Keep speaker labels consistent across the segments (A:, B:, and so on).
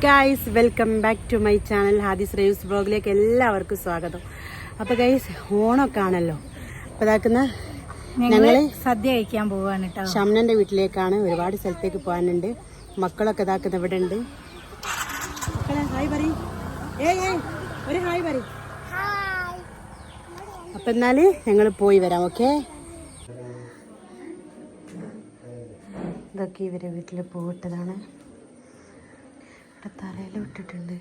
A: Guys welcome back to my channel ഹാദിസ് റേവ്സ് ബ്ലോഗിലേക്ക് എല്ലാവർക്കും സ്വാഗതം. അപ്പോൾ ഗൈസ് ഓണമൊക്കെ ആണല്ലോ. അപ്പോൾ ഇതാക്കുന്ന ഞങ്ങള്
B: സദ്യ കഴിക്കാൻ പോവാണ് കേട്ടോ.
A: ഷംനന്റെ വീട്ടിലേക്കാണ്. ഒരുപാട് സ്ഥലത്തേക്ക് പോകാനുണ്ട്. മക്കളൊക്കെ ഇതാക്കുന്ന ഇവിടെ ഉണ്ട്. മക്കളെ ഹായ് പറയും. ഒരു ഹായ് പറയും. അപ്പം എന്നാല് ഞങ്ങൾ പോയി വരാം. ഓക്കെ, ഇതൊക്കെ ഇവരെ വീട്ടിൽ പോയിട്ടതാണ്. തറയിൽ വിട്ടിട്ടുണ്ട്.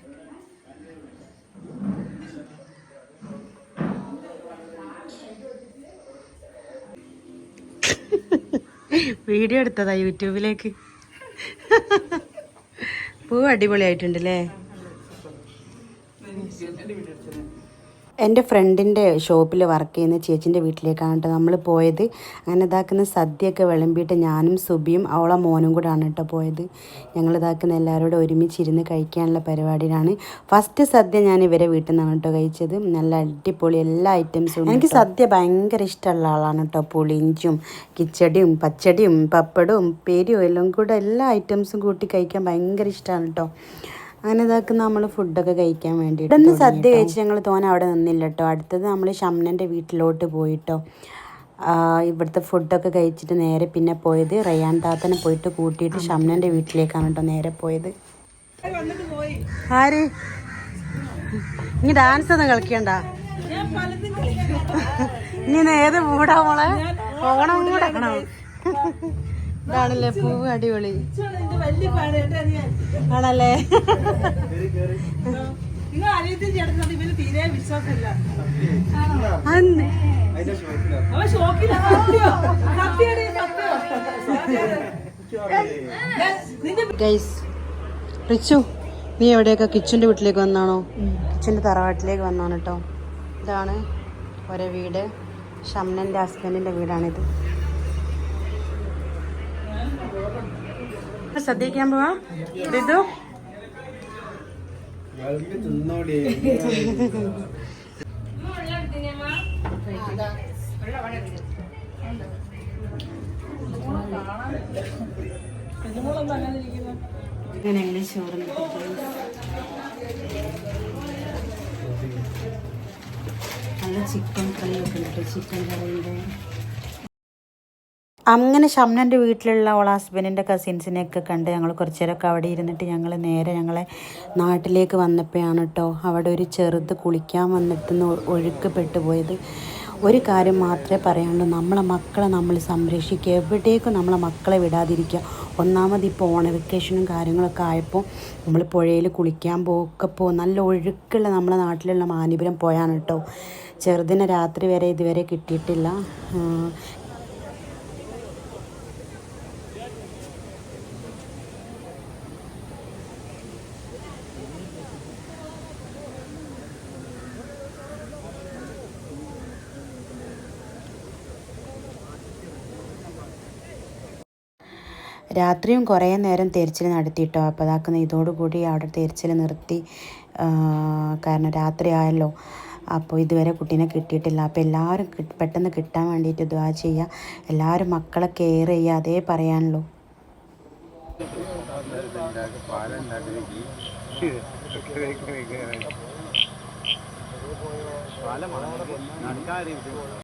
A: വീഡിയോ എടുത്തതാ യൂട്യൂബിലേക്ക്. പൂ അടിപൊളിയായിട്ടുണ്ടല്ലേ. എൻ്റെ ഫ്രണ്ടിൻ്റെ ഷോപ്പിൽ വർക്ക് ചെയ്യുന്ന ചേച്ചിൻ്റെ വീട്ടിലേക്കാണ് കേട്ടോ നമ്മൾ പോയത്. അങ്ങനെ ഇതാക്കുന്ന സദ്യയൊക്കെ വിളമ്പിയിട്ട് ഞാനും സുബിയും അവളെ മോനും കൂടാണ് കേട്ടോ പോയത്. ഞങ്ങൾ ഇതാക്കുന്ന എല്ലാവരോടും ഒരുമിച്ചിരുന്ന് കഴിക്കാനുള്ള പരിപാടിയിലാണ്. ഫസ്റ്റ് സദ്യ ഞാൻ ഇവരെ വീട്ടിൽ നിന്നാണ് കേട്ടോ കഴിച്ചത്. നല്ല അടിപൊളി എല്ലാ ഐറ്റംസും. എനിക്ക് സദ്യ ഭയങ്കര ഇഷ്ടമുള്ള ആളാണ് കേട്ടോ. പുളിഞ്ചും കിച്ചടിയും പച്ചടിയും പപ്പടവും പേരിയും എല്ലാം കൂടെ എല്ലാ ഐറ്റംസും കൂട്ടി കഴിക്കാൻ ഭയങ്കര ഇഷ്ടമാണ് കേട്ടോ. അങ്ങനെ ഇതാക്കുന്ന നമ്മൾ ഫുഡൊക്കെ കഴിക്കാൻ വേണ്ടിയിട്ട് ഇവിടുന്ന് സദ്യ കഴിച്ച് ഞങ്ങൾ തോന്നെ അവിടെ നിന്നില്ല കേട്ടോ. അടുത്തത് നമ്മൾ ഷംനൻ്റെ വീട്ടിലോട്ട് പോയിട്ടോ. ഇവിടുത്തെ ഫുഡൊക്കെ കഴിച്ചിട്ട് നേരെ പിന്നെ പോയത് റയാൻ താത്തനെ പോയിട്ട് കൂട്ടിയിട്ട് ഷംനൻ്റെ വീട്ടിലേക്കാണ് കേട്ടോ നേരെ പോയത്. ആര് ഇനി ഡാൻസ് ഒന്നും കളിക്കണ്ട. ഇനി ഏത് മൂടാ മോളെ? ഓണം മൂടാണോ? ഇതാണല്ലേ പൂവ് അടിപൊളി ആണല്ലേ. റിച്ചു, നീ എവിടെയൊക്കെ കിച്ചൻ്റെ വീട്ടിലേക്ക് വന്നാണോ? കിച്ചൻ്റെ തറവാട്ടിലേക്ക് വന്നാണ് കേട്ടോ. ഇതാണ് ഒരേ വീട്. ഷംനൻ്റെ ഹസ്ബൻഡിൻ്റെ വീടാണിത്. ശ്രദ്ധിക്കാൻ പോവാ. ഇത് ഇങ്ങനെ ചോറ് നല്ല ചിക്കൻ ഫ്രൈ ഒക്കെ ഉണ്ട്. ചിക്കൻ കറിയുടെ അങ്ങനെ ഷംനൻ്റെ വീട്ടിലുള്ള അവളെ ഹസ്ബൻഡിൻ്റെ കസിൻസിനെയൊക്കെ കണ്ട് ഞങ്ങൾ കുറച്ച് നേരമൊക്കെ അവിടെ ഇരുന്നിട്ട് ഞങ്ങൾ നേരെ ഞങ്ങളെ നാട്ടിലേക്ക് വന്നപ്പോഴാണ് കേട്ടോ അവിടെ ഒരു ചെറുത് കുളിക്കാൻ വന്നിട്ടുന്ന് ഒഴുക്ക് പെട്ടുപോയത്. ഒരു കാര്യം മാത്രമേ പറയാനുള്ളൂ, നമ്മളെ മക്കളെ നമ്മൾ സംരക്ഷിക്കുക. എവിടേക്കും നമ്മളെ മക്കളെ വിടാതിരിക്കുക. ഒന്നാമത് ഇപ്പോൾ ഓണ വെക്കേഷനും കാര്യങ്ങളൊക്കെ ആയപ്പോൾ നമ്മൾ പുഴയിൽ കുളിക്കാൻ പോകും. നല്ല ഒഴുക്കുള്ള നമ്മളെ നാട്ടിലുള്ള മാനിപുരം പോയാണ് കേട്ടോ. ചെറുതിനെ രാത്രി വരെ ഇതുവരെ കിട്ടിയിട്ടില്ല. രാത്രിയും കുറേ നേരം തെരച്ചിൽ നടത്തിയിട്ടോ. അപ്പോൾ അതാക്കുന്ന ഇതോടുകൂടി അവിടെ തെരച്ചിൽ നിർത്തി. കാരണം രാത്രി ആയല്ലോ. അപ്പോൾ ഇതുവരെ കുട്ടീനെ കിട്ടിയിട്ടില്ല. അപ്പോൾ എല്ലാവരും പെട്ടെന്ന് കിട്ടാൻ വേണ്ടിയിട്ട് ദുആ ചെയ്യുക. എല്ലാവരും മക്കളെ കെയർ ചെയ്യുക. അതേ പറയാനുള്ളൂ.